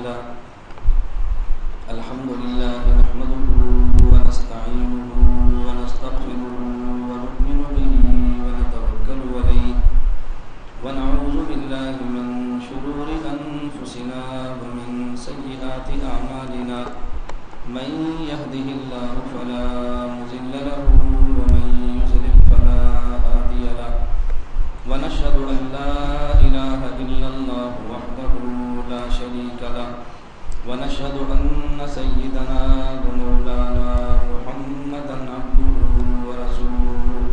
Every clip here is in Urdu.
لله الحمد لله نحمده ونستعينه ونستغفره ونؤمن به ونتوكل عليه ونعوذ بالله من شرور أنفسنا ومن سيئات أعمالنا من يهده الله فلا مضل له ومن يضلل فلا هادي له ونشهد أن لا إله إلا الله وحده لا شريك له ونشهد أن سيدنا ومولانا محمدا عبده ورسوله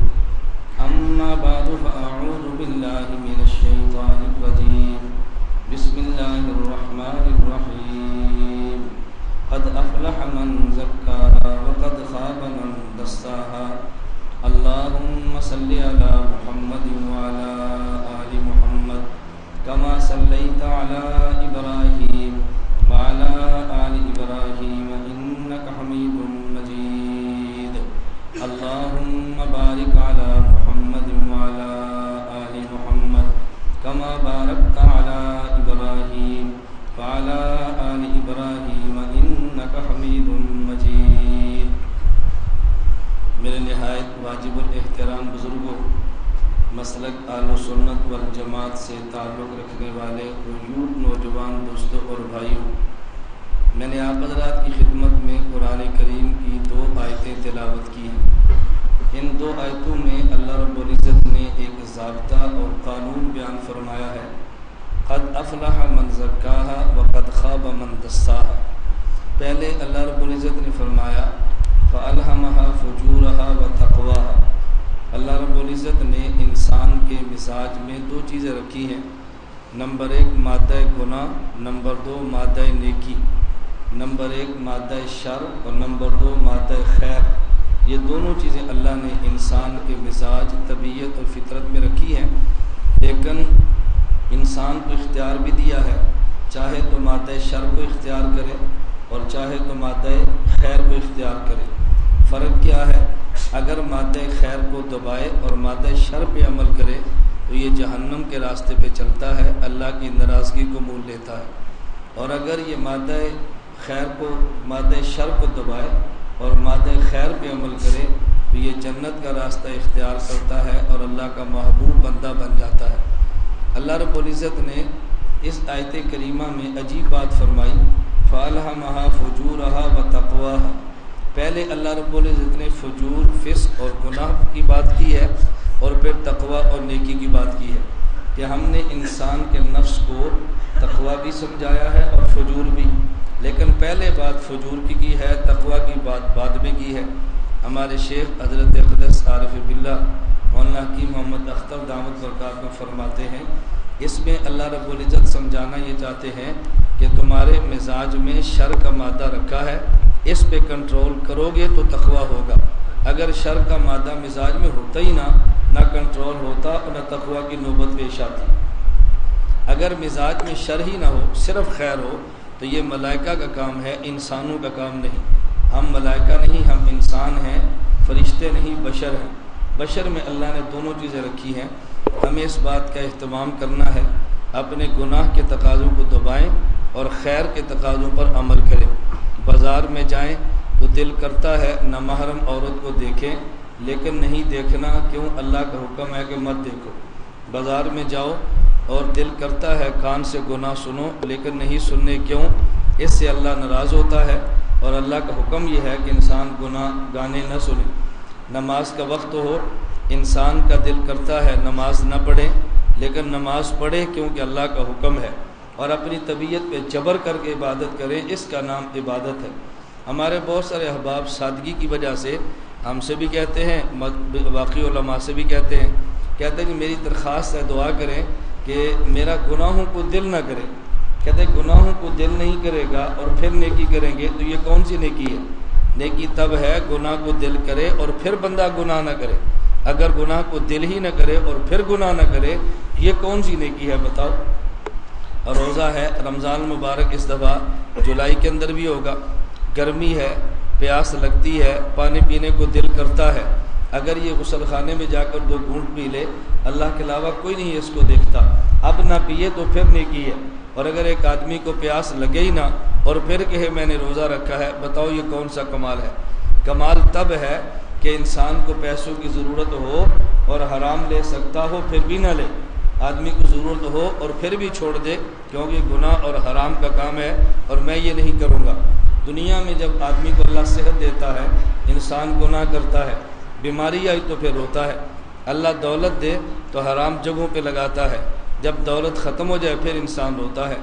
أما بعد فأعوذ بالله من الشيطان الرجيم بسم الله الرحمن الرحيم قد أفلح من زكاها وقد خاب من دساها اللهم صل على محمد وعلى آل محمد كما صليت على إبراهيم وعلى آل إبراهيم إنك حميد مجيد اللهم بارك على محمد وعلى آل محمد كما باركت على إبراهيم وعلى آل إبراهيم إنك حميد مجيد میرے نہایت واجب الاحترام بزرگوں، مسلک اہل سنت والجماعت سے تعلق رکھنے والے یوتھ نوجوان دوستوں اور بھائیوں، میں نے آپ حضرات کی خدمت میں قرآن کریم کی 2 آیتیں تلاوت کی ہیں۔ ان 2 آیتوں میں اللہ رب العزت نے ایک ضابطہ اور قانون بیان فرمایا ہے، قد افلح من زکاہا وقد خاب من دساہا۔ پہلے اللہ رب العزت نے فرمایا فَأَلْهَمَهَا فُجُورَهَا وَتَقْوَاهَا۔ اللہ رب العزت نے انسان کے مزاج میں 2 چیزیں رکھی ہیں، نمبر 1 مادہ گناہ، نمبر 2 مادہ نیکی، نمبر 1 مادہ شر اور نمبر 2 مادہ خیر۔ یہ دونوں چیزیں اللہ نے انسان کے مزاج، طبیعت اور فطرت میں رکھی ہیں، لیکن انسان کو اختیار بھی دیا ہے، چاہے تو مادہ شر کو اختیار کرے اور چاہے تو مادہ خیر کو اختیار کرے۔ فرق کیا ہے؟ اگر مادہ خیر کو دبائے اور مادہ شر پہ عمل کرے تو یہ جہنم کے راستے پہ چلتا ہے، اللہ کی ناراضگی کو مول لیتا ہے، اور اگر یہ مادہ خیر کو، مادہ شر کو دبائے اور مادہ خیر پہ عمل کرے تو یہ جنت کا راستہ اختیار کرتا ہے اور اللہ کا محبوب بندہ بن جاتا ہے۔ اللہ رب العزت نے اس آیت کریمہ میں عجیب بات فرمائی، فَأَلْهَمَهَا فُجُورَهَا وَتَقْوَاهَا۔ پہلے اللہ رب العزت نے فجور، فسق اور گناہ کی بات کی ہے، اور پھر تقوی اور نیکی کی بات کی ہے کہ ہم نے انسان کے نفس کو تقوی بھی سمجھایا ہے اور فجور بھی، لیکن پہلے بات فجور کی ہے، تقوی کی بات بعد میں کی ہے۔ ہمارے شیخ حضرت اقدس عارف باللہ مولانا حکیم محمد اختر دامت برکات میں فرماتے ہیں، اس میں اللہ رب العزت سمجھانا یہ چاہتے ہیں کہ تمہارے مزاج میں شر کا مادہ رکھا ہے، اس پہ کنٹرول کرو گے تو تقوی ہوگا۔ اگر شر کا مادہ مزاج میں ہوتا ہی نہ کنٹرول ہوتا اور نہ تقوی کی نوبت پیش آتی۔ اگر مزاج میں شر ہی نہ ہو، صرف خیر ہو، تو یہ ملائکہ کا کام ہے، انسانوں کا کام نہیں۔ ہم ملائکہ نہیں، ہم انسان ہیں، فرشتے نہیں، بشر ہیں۔ بشر میں اللہ نے دونوں چیزیں رکھی ہیں۔ ہمیں اس بات کا اہتمام کرنا ہے، اپنے گناہ کے تقاضوں کو دبائیں اور خیر کے تقاضوں پر عمل کریں۔ بازار میں جائیں تو دل کرتا ہے نامحرم عورت کو دیکھیں، لیکن نہیں دیکھنا، کیوں؟ اللہ کا حکم ہے کہ مت دیکھو۔ بازار میں جاؤ اور دل کرتا ہے کان سے گناہ سنو، لیکن نہیں سننے، کیوں؟ اس سے اللہ ناراض ہوتا ہے، اور اللہ کا حکم یہ ہے کہ انسان گانے نہ سنے۔ نماز کا وقت ہو، انسان کا دل کرتا ہے نماز نہ پڑھے، لیکن نماز پڑھے کیونکہ اللہ کا حکم ہے، اور اپنی طبیعت پہ جبر کر کے عبادت کریں، اس کا نام عبادت ہے۔ ہمارے بہت سارے احباب سادگی کی وجہ سے ہم سے بھی کہتے ہیں، باقی علماء سے بھی کہتے ہیں کہ میری درخواست ہے، دعا کریں کہ میرا گناہوں کو دل نہ کرے۔ کہتے ہیں گناہوں کو دل نہیں کرے گا اور پھر نیکی کریں گے تو یہ کون سی نیکی ہے؟ نیکی تب ہے گناہ کو دل کرے اور پھر بندہ گناہ نہ کرے۔ اگر گناہ کو دل ہی نہ کرے اور پھر گناہ نہ کرے، یہ کون سی نیکی ہے بتاؤ؟ اور روزہ ہے، رمضان مبارک اس دفعہ جولائی کے اندر بھی ہوگا، گرمی ہے، پیاس لگتی ہے، پانی پینے کو دل کرتا ہے، اگر یہ غسل خانے میں جا کر 2 گھونٹ پی لے اللہ کے علاوہ کوئی نہیں اس کو دیکھتا۔ اب نہ پیے تو پھر نیکی ہے، اور اگر ایک آدمی کو پیاس لگے ہی نہ اور پھر کہے میں نے روزہ رکھا ہے، بتاؤ یہ کون سا کمال ہے؟ کمال تب ہے کہ انسان کو پیسوں کی ضرورت ہو اور حرام لے سکتا ہو پھر بھی نہ لے، آدمی کو ضرورت ہو اور پھر بھی چھوڑ دے کیونکہ گناہ اور حرام کا کام ہے اور میں یہ نہیں کروں گا۔ دنیا میں جب آدمی کو اللہ صحت دیتا ہے، انسان گناہ کرتا ہے، بیماری آئی تو پھر روتا ہے، اللہ دولت دے تو حرام جگہوں پہ لگاتا ہے، جب دولت ختم ہو جائے پھر انسان روتا ہے،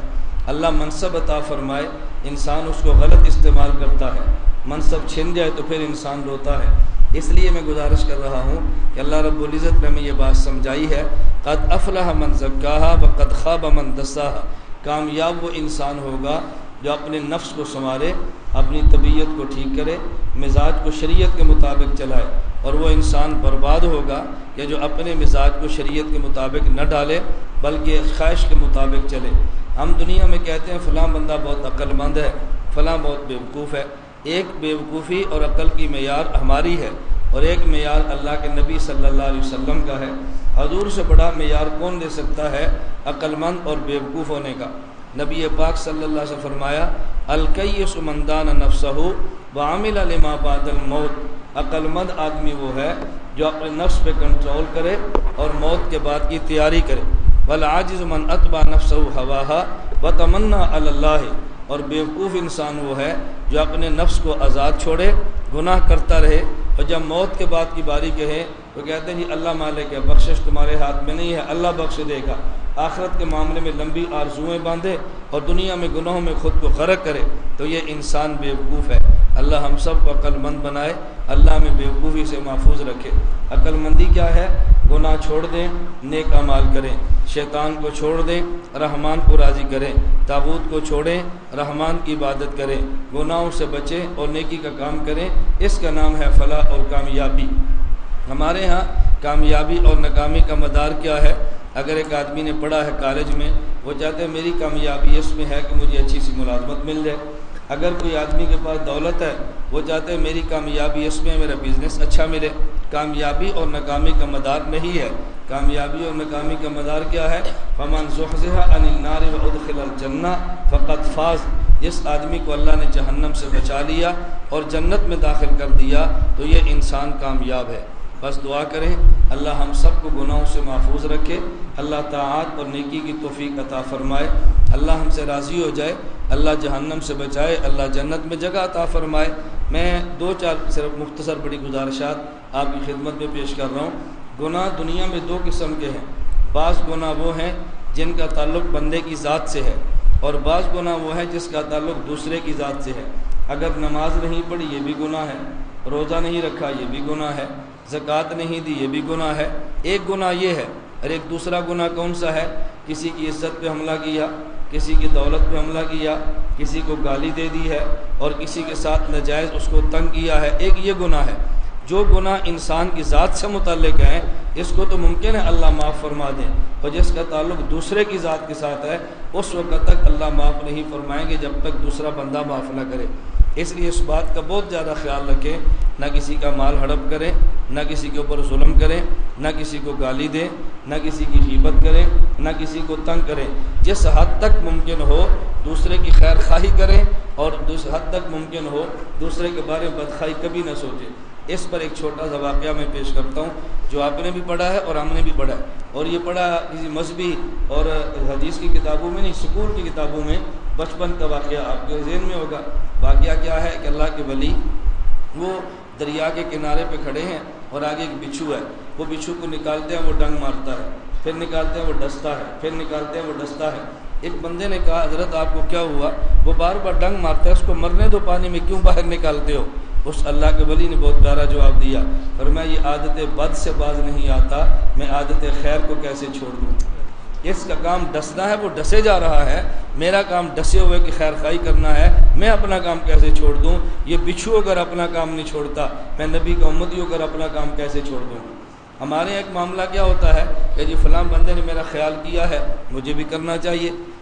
اللہ منصب عطا فرمائے انسان اس کو غلط استعمال کرتا ہے، منصب چھن جائے تو پھر انسان روتا ہے۔ اس لیے میں گزارش کر رہا ہوں کہ اللہ رب العزت نے ہمیں یہ بات سمجھائی ہے، قد افلح من زکاہا وقد خاب من دساہا، کامیاب وہ انسان ہوگا جو اپنے نفس کو سنوارے، اپنی طبیعت کو ٹھیک کرے، مزاج کو شریعت کے مطابق چلائے، اور وہ انسان برباد ہوگا کہ جو اپنے مزاج کو شریعت کے مطابق نہ ڈالے بلکہ خواہش کے مطابق چلے۔ ہم دنیا میں کہتے ہیں فلاں بندہ بہت عقل مند ہے، فلاں بہت بیوقوف ہے۔ ایک بیوقوفی اور عقل کی معیار ہماری ہے اور ایک معیار اللہ کے نبی صلی اللہ علیہ وسلم کا ہے۔ حضور سے بڑا معیار کون دے سکتا ہے عقل مند اور بیوقوف ہونے کا؟ نبی پاک صلی اللہ علیہ وسلم فرمایا الکیس من دان نفسہ وعمل لما بعد الموت، عقل مند آدمی وہ ہے جو اپنے نفس پہ کنٹرول کرے اور موت کے بعد کی تیاری کرے۔ والعاجز من اتبع نفسہ ہواها وتمنى علی اللہ، اور بیوقوف انسان وہ ہے جو اپنے نفس کو آزاد چھوڑے، گناہ کرتا رہے، اور جب موت کے بعد کی باری کہے تو کہتے ہیں جی اللہ مالک ہے، بخشش تمہارے ہاتھ میں نہیں ہے، اللہ بخش دے گا۔ آخرت کے معاملے میں لمبی آرزوئیں باندھے اور دنیا میں گناہوں میں خود کو غرق کرے تو یہ انسان بیوقوف ہے۔ اللہ ہم سب کو عقل مند بنائے، اللہ ہمیں بیوقوفی سے محفوظ رکھے۔ عقل مندی کیا ہے؟ گناہ چھوڑ دیں، نیک اعمال کریں، شیطان کو چھوڑ دیں، رحمان کو راضی کریں، طاغوت کو چھوڑیں، رحمان کی عبادت کریں، گناہوں سے بچیں اور نیکی کا کام کریں۔ اس کا نام ہے فلاح اور کامیابی۔ ہمارے ہاں کامیابی اور ناکامی کا مدار کیا ہے؟ اگر ایک آدمی نے پڑھا ہے کالج میں، وہ چاہتے ہیں میری کامیابی اس میں ہے کہ مجھے اچھی سی ملازمت مل جائے۔ اگر کوئی آدمی کے پاس دولت ہے، وہ چاہتے ہیں میری کامیابی اس میں میرا بزنس اچھا ملے۔ کامیابی اور ناکامی کا مدار نہیں ہے۔ کامیابی اور ناکامی کا مدار کیا ہے؟ فمن زحزح عن النار وادخل الجنہ فقد فاز، جس آدمی کو اللہ نے جہنم سے بچا لیا اور جنت میں داخل کر دیا تو یہ انسان کامیاب ہے۔ بس دعا کریں اللہ ہم سب کو گناہوں سے محفوظ رکھے، اللہ طاعات اور نیکی کی توفیق عطا فرمائے، اللہ ہم سے راضی ہو جائے، اللہ جہنم سے بچائے، اللہ جنت میں جگہ عطا فرمائے۔ میں دو چار صرف مختصر بڑی گزارشات آپ کی خدمت میں پیش کر رہا ہوں۔ گناہ دنیا میں دو قسم کے ہیں، بعض گناہ وہ ہیں جن کا تعلق بندے کی ذات سے ہے اور بعض گناہ وہ ہیں جس کا تعلق دوسرے کی ذات سے ہے۔ اگر نماز نہیں پڑھی یہ بھی گناہ ہے، روزہ نہیں رکھا یہ بھی گناہ ہے، زکوٰۃ نہیں دی یہ بھی گناہ ہے۔ ایک گناہ یہ ہے، اور ایک دوسرا گناہ کون سا ہے؟ کسی کی عزت پہ حملہ کیا، کسی کی دولت پہ حملہ کیا، کسی کو گالی دے دی ہے اور کسی کے ساتھ ناجائز اس کو تنگ کیا ہے، ایک یہ گناہ ہے۔ جو گناہ انسان کی ذات سے متعلق ہیں اس کو تو ممکن ہے اللہ معاف فرما دیں، اور جس کا تعلق دوسرے کی ذات کے ساتھ ہے اس وقت تک اللہ معاف نہیں فرمائیں گے جب تک دوسرا بندہ معاف نہ کرے۔ اس لیے اس بات کا بہت زیادہ خیال رکھیں، نہ کسی کا مال ہڑپ کریں، نہ کسی کے اوپر ظلم کریں، نہ کسی کو گالی دیں، نہ کسی کی غیبت کریں، نہ کسی کو تنگ کریں۔ جس حد تک ممکن ہو دوسرے کی خیر خواہی کریں اور جس حد تک ممکن ہو دوسرے کے بارے میں بدخواہی کبھی نہ سوچیں۔ اس پر ایک چھوٹا سا واقعہ میں پیش کرتا ہوں جو آپ نے بھی پڑھا ہے اور ہم نے بھی پڑھا ہے، اور یہ پڑھا کسی مذہبی اور حدیث کی کتابوں میں نہیں، سکول کی کتابوں میں بچپن کا واقعہ آپ کے ذہن میں ہوگا۔ واقعہ کیا ہے کہ اللہ کے ولی وہ دریا کے کنارے پہ کھڑے ہیں اور آگے ایک بچھو ہے، وہ بچھو کو نکالتے ہیں وہ ڈنگ مارتا ہے، پھر نکالتے ہیں وہ ڈستا ہے، پھر نکالتے ہیں وہ ڈستا ہے۔ ایک بندے نے کہا حضرت آپ کو کیا ہوا؟ وہ بار بار ڈنگ مارتا ہے، اس کو مرنے دو، پانی میں کیوں باہر نکالتے ہو؟ اس اللہ کے ولی نے بہت پیارا جواب دیا، فرمایا یہ عادت بد سے باز نہیں آتا، میں عادت خیر کو کیسے چھوڑ دوں؟ اس کا کام ڈسنا ہے، وہ ڈسے جا رہا ہے، میرا کام ڈسے ہوئے کی خیر خواہی کرنا ہے، میں اپنا کام کیسے چھوڑ دوں؟ یہ بچھو اگر اپنا کام نہیں چھوڑتا، میں نبی کا امتی ہو کر اپنا کام کیسے چھوڑ دوں؟ ہمارے ایک معاملہ کیا ہوتا ہے کہ جی فلاں بندے نے میرا خیال کیا ہے مجھے بھی کرنا چاہیے،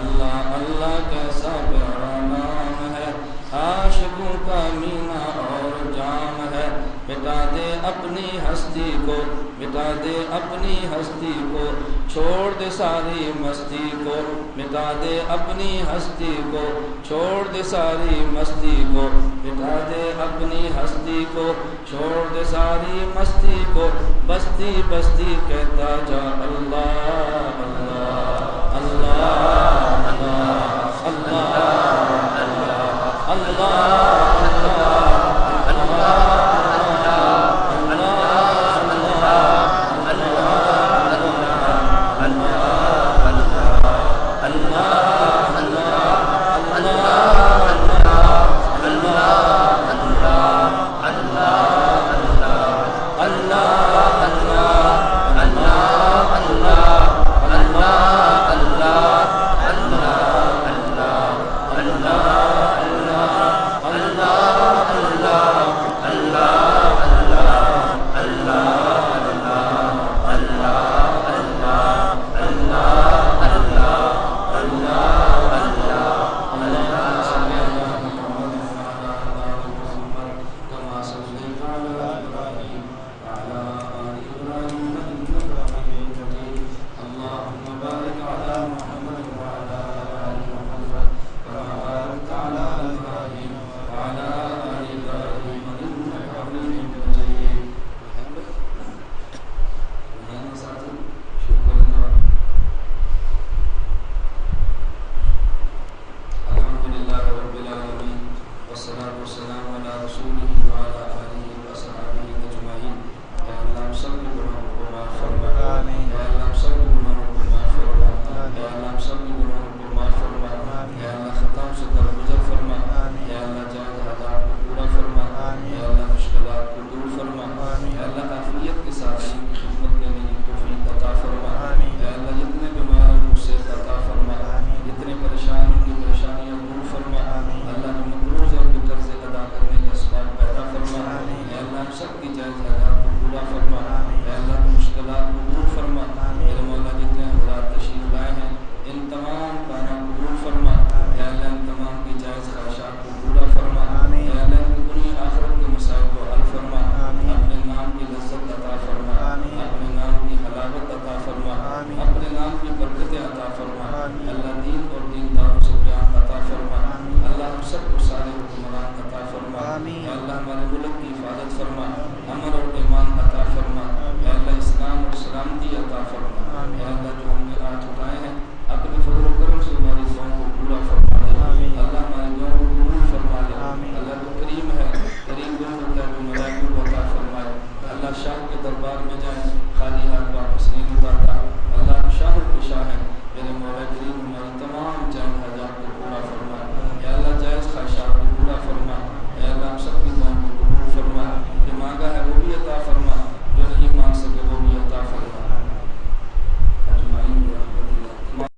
اللہ اللہ کیسا پیارا نام ہے، عاشقوں کا مینا اور جام ہے، مٹا دے اپنی ہستی کو، مٹا دے اپنی ہستی کو، چھوڑ دے ساری مستی کو، مٹا دے اپنی ہستی کو، چھوڑ دے ساری مستی کو، مٹا دے اپنی ہستی کو، چھوڑ دے ساری مستی کو، بستی بستی کہتا جا اللہ اللہ